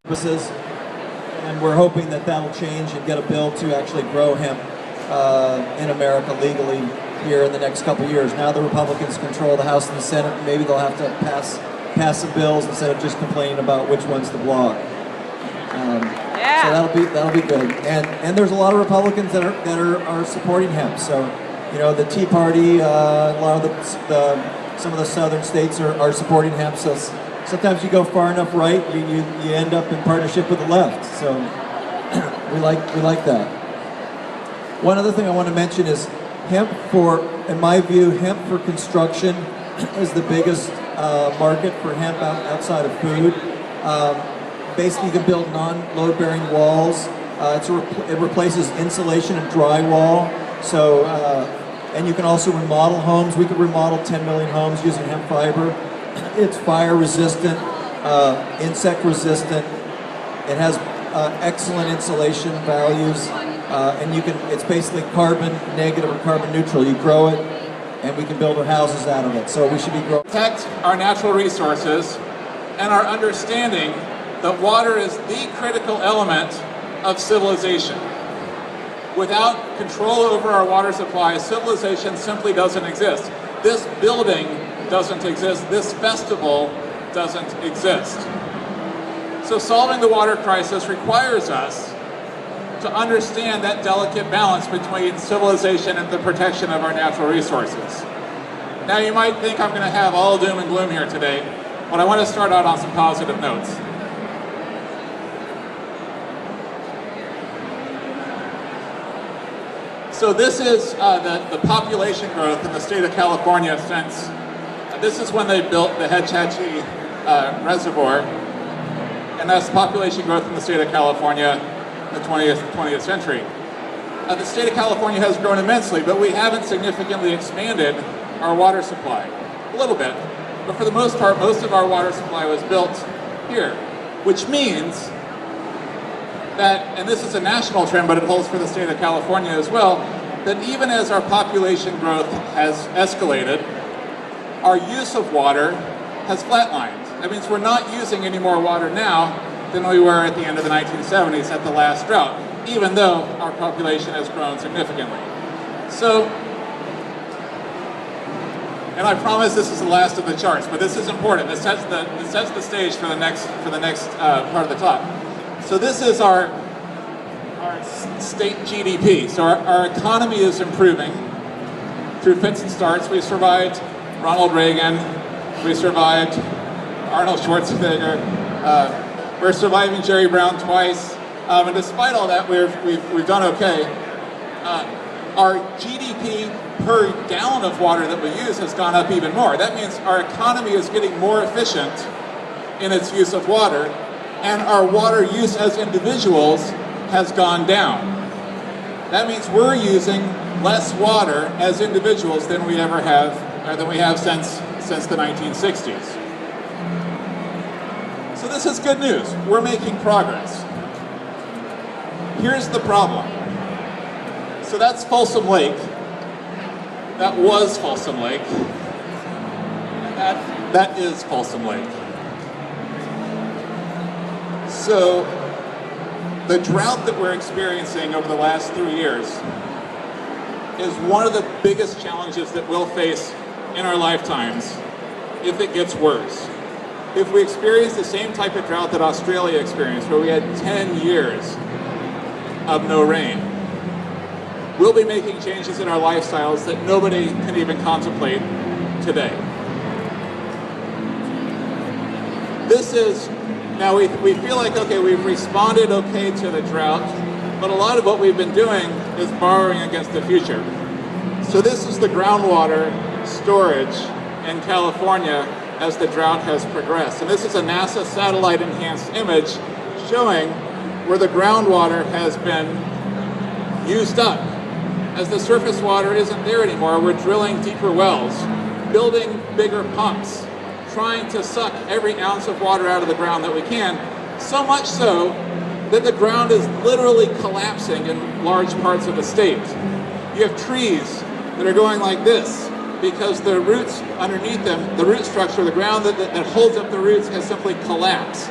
purposes, and we're hoping that that'll change and get a bill to actually grow hemp in America legally here in the next couple years. Now the Republicans control the House and the Senate, and maybe they'll have to pass some bills instead of just complaining about which ones to block. So that'll be good. And there's a lot of Republicans that are supporting hemp. So, you know, the Tea Party, a lot of some of the southern states are supporting hemp. So sometimes you go far enough right, you end up in partnership with the left. So we like that. One other thing I want to mention is hemp in my view, hemp for construction is the biggest market for hemp outside of food. Basically, you can build non-load-bearing walls. It replaces insulation and drywall. So, and you can also remodel homes. We could remodel 10 million homes using hemp fiber. It's fire-resistant, insect-resistant. It has excellent insulation values, and it's basically carbon negative or carbon neutral. You grow it, and we can build our houses out of it. So we should be growing. Protect our natural resources and our understanding that water is the critical element of civilization. Without control over our water supply, civilization simply doesn't exist. This building doesn't exist. This festival doesn't exist. So solving the water crisis requires us to understand that delicate balance between civilization and the protection of our natural resources. Now you might think I'm going to have all doom and gloom here today, but I want to start out on some positive notes. So this is the population growth in the state of California since, this is when they built the Hetch Hetchy Reservoir, and that's population growth in the state of California in the 20th century. The state of California has grown immensely, but we haven't significantly expanded our water supply. A little bit, but for the most part, most of our water supply was built here, which means that, and this is a national trend, but it holds for the state of California as well, that even as our population growth has escalated, our use of water has flatlined. That means we're not using any more water now than we were at the end of the 1970s at the last drought, even though our population has grown significantly. So, and I promise this is the last of the charts, but this is important. This sets the stage for the next part of the talk. So this is our state GDP. So our economy is improving through fits and starts. We survived Ronald Reagan. We survived Arnold Schwarzenegger. We're surviving Jerry Brown twice. And despite all that, we've done okay. Our GDP per gallon of water that we use has gone up even more. That means our economy is getting more efficient in its use of water, and our water use as individuals has gone down. That means we're using less water as individuals than we ever have, than we have since the 1960s. So this is good news. We're making progress. Here's the problem. So that's Folsom Lake. That was Folsom Lake. That is Folsom Lake. So the drought that we're experiencing over the last 3 years is one of the biggest challenges that we'll face in our lifetimes if it gets worse. If we experience the same type of drought that Australia experienced, where we had 10 years of no rain, we'll be making changes in our lifestyles that nobody can even contemplate today. This is, now we feel like, okay, we've responded okay to the drought, but a lot of what we've been doing is borrowing against the future. So this is the groundwater storage in California as the drought has progressed. And this is a NASA satellite enhanced image showing where the groundwater has been used up. As the surface water isn't there anymore, we're drilling deeper wells, building bigger pumps, trying to suck every ounce of water out of the ground that we can, so much so that the ground is literally collapsing in large parts of the state. You have trees that are going like this because the roots underneath them, the root structure, the ground that holds up the roots has simply collapsed.